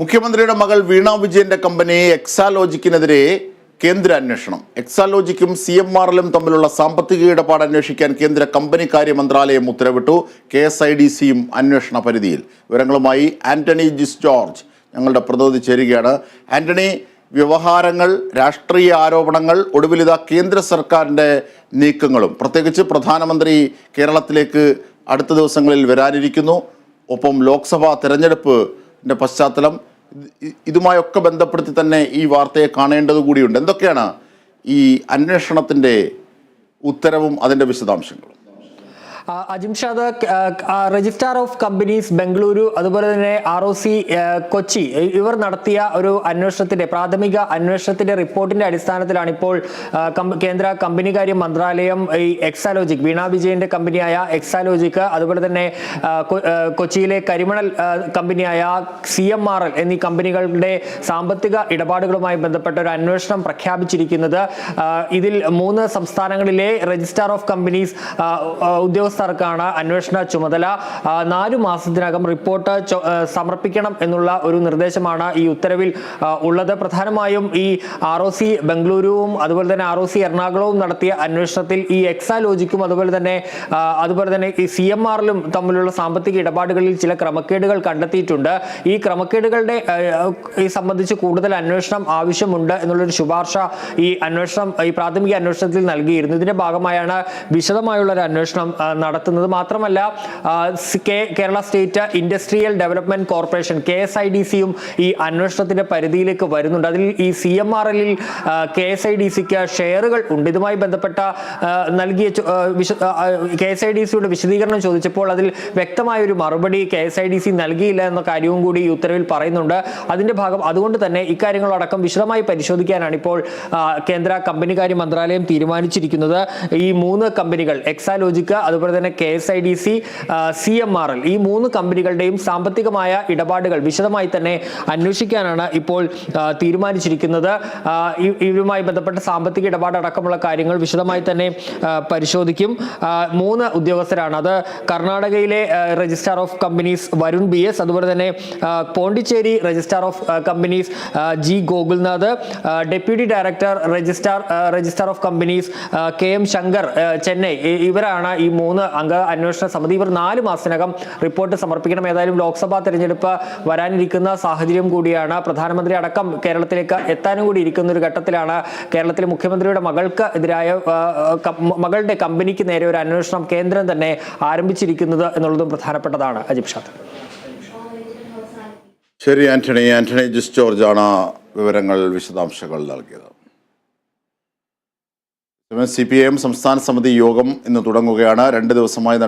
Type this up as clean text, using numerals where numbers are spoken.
മുഖ്യമന്ത്രിയുടെ മകൾ വീണ വിജയന്റെ കമ്പനി എക്സാലോജിക്കിനെതിരെ കേന്ദ്ര അന്വേഷണം. എക്സാലോജിക്കും CMRL തമ്മിലുള്ള സാമ്പത്തിക ഇടപാട് അന്വേഷിക്കാൻ കേന്ദ്ര കമ്പനികാര്യ മന്ത്രാലയം ഉത്തരവിട്ടു. KSIDCയും അന്വേഷണ പരിധിയിൽ. വിവരങ്ങളുമായി ആന്റണി ജിസ് ജോർജ് ഞങ്ങളുടെ പ്രതിനിധി ചേരുകയാണ്. ആന്റണി, വ്യവഹാരങ്ങൾ, രാഷ്ട്രീയ ആരോപണങ്ങൾ, ഒടുവിലിതാ കേന്ദ്ര സർക്കാരിൻ്റെ നീക്കങ്ങളും, പ്രത്യേകിച്ച് പ്രധാനമന്ത്രി കേരളത്തിലേക്ക് അടുത്ത ദിവസങ്ങളിൽ വരാനിരിക്കുന്നു. ഒപ്പം ലോക്സഭാ തെരഞ്ഞെടുപ്പിൻ്റെ പശ്ചാത്തലം, ഇതുമായൊക്കെ ബന്ധപ്പെടുത്തി തന്നെ ഈ വാർത്തയെ കാണേണ്ടത് കൂടിയുണ്ട്. എന്തൊക്കെയാണ് ഈ അന്വേഷണത്തിൻ്റെ ഉത്തരവും അതിൻ്റെ വിശദാംശങ്ങളും? Ajimshad, registrar of companies Bengaluru, അതുപോലെ തന്നെ ROC കൊച്ചി, ഇവർ നടത്തിയ ഒരു അന്വേഷണത്തിന്റെ പ്രാഥമിക അന്വേഷണത്തിന്റെ റിപ്പോർട്ടിന്റെ അടിസ്ഥാനത്തിലാണ് ഇപ്പോൾ കേന്ദ്ര കമ്പനികാര്യ മന്ത്രാലയം ഈ എക്സാലോജിക്, വീണ വിജയന്റെ കമ്പനിയായ എക്സാലോജിക്, അതുപോലെ തന്നെ കൊച്ചിയിലെ കരിമണൽ കമ്പനിയായ CMRL എന്നീ കമ്പനികളുടെ സാമ്പത്തിക ഇടപാടുകളുമായി ബന്ധപ്പെട്ട ഒരു അന്വേഷണം പ്രഖ്യാപിച്ചിരിക്കുന്നത്. ഇതിൽ 3 സംസ്ഥാനങ്ങളിലെ രജിസ്ട്രാർ ഓഫ് കമ്പനീസ് ഉദ്യോഗസ്ഥർക്കാണ് അന്വേഷണ ചുമതല. 4 മാസത്തിനകം റിപ്പോർട്ട് സമർപ്പിക്കണം എന്നുള്ള ഒരു നിർദ്ദേശമാണ് ഈ ഉത്തരവിൽ ഉള്ളത്. പ്രധാനമായും ഈ ROC ബംഗളൂരുവും അതുപോലെ തന്നെ ROC എറണാകുളവും നടത്തിയ അന്വേഷണത്തിൽ ഈ എക്സാലോജിക്കും അതുപോലെ തന്നെ ഈ CMRLും തമ്മിലുള്ള സാമ്പത്തിക ഇടപാടുകളിൽ ചില ക്രമക്കേടുകൾ കണ്ടെത്തിയിട്ടുണ്ട്. ഈ ക്രമക്കേടുകളുടെ സംബന്ധിച്ച് കൂടുതൽ അന്വേഷണം ആവശ്യമുണ്ട് എന്നുള്ളൊരു ശുപാർശ ഈ പ്രാഥമിക അന്വേഷണത്തിൽ നൽകിയിരുന്നു. ഇതിന്റെ ഭാഗമായാണ് വിശദമായുള്ള ഒരു അന്വേഷണം നടത്തുന്നത്. മാത്രമല്ല, Kerala state industrial development corporation KSIDCയും ഈ അന്വേഷണത്തിന്റെ പരിധിയിലേക്ക് വരുന്നുണ്ട്. അതിൽ ഈ CMRLൽ KSIDCക്ക് ഷെയറുകൾ ഉണ്ട്. ഇതുമായി ബന്ധപ്പെട്ട നൽകിയ KSIDCയുടെ വിശദീകരണം ചോദിച്ചപ്പോൾ അതിൽ വ്യക്തമായ ഒരു മറുപടി KSIDC നൽകിയില്ല എന്ന കാര്യവും കൂടി ഈ ഉത്തരവിൽ പറയുന്നുണ്ട്. അതുകൊണ്ട് തന്നെ ഇക്കാര്യങ്ങളടക്കം വിശദമായി പരിശോധിക്കാനാണ് ഇപ്പോൾ കേന്ദ്ര കമ്പനികാര്യ മന്ത്രാലയം തീരുമാനിച്ചിരിക്കുന്നത്. ഈ 3 കമ്പനികൾ, എക്സാലോജിക്, അതുപോലെ തന്നെ KSIDC, CMRL, ഈ 3 കമ്പനികളുടെയും സാമ്പത്തികമായ ഇടപാടുകൾ വിശദമായി തന്നെ അന്വേഷിക്കാനാണ് ഇപ്പോൾ തീരുമാനിച്ചിരിക്കുന്നത്. ഇവരുമായി ബന്ധപ്പെട്ട സാമ്പത്തിക ഇടപാടടക്കമുള്ള കാര്യങ്ങൾ വിശദമായി തന്നെ പരിശോധിക്കും. 3 ഉദ്യോഗസ്ഥരാണ്. അത് കർണാടകയിലെ registrar of companies Varun BS, അതുപോലെ തന്നെ Pondicherry registrar of companies G Gokulnath, deputy director registrar of companies KM Shankar, Chennai, ഇവരാണ് ഈ 3 അംഗ അന്വേഷണ സമിതി. ഇവർ 4 മാസത്തിനകം റിപ്പോർട്ട് സമർപ്പിക്കണം. ഏതായാലും ലോക്സഭാ തെരഞ്ഞെടുപ്പ് വരാനിരിക്കുന്ന സാഹചര്യം കൂടിയാണ്. പ്രധാനമന്ത്രി അടക്കം കേരളത്തിലേക്ക് എത്താനും കൂടി ഇരിക്കുന്ന ഒരു ഘട്ടത്തിലാണ് കേരളത്തിലെ മുഖ്യമന്ത്രിയുടെ മകളുടെ കമ്പനിക്ക് നേരെ ഒരു അന്വേഷണം കേന്ദ്രം തന്നെ ആരംഭിച്ചിരിക്കുന്നത് എന്നുള്ളതും പ്രധാനപ്പെട്ടതാണ്. അജിംഷാദ്. ശരി ആന്റണി ജിസ് ജോർജ് ആണ് വിവരങ്ങൾ, വിശദാംശങ്ങൾ നൽകിയത്. CPIM സംസ്ഥാന സമിതി യോഗം ഇന്ന് തുടങ്ങുകയാണ്. 2 ദിവസമായി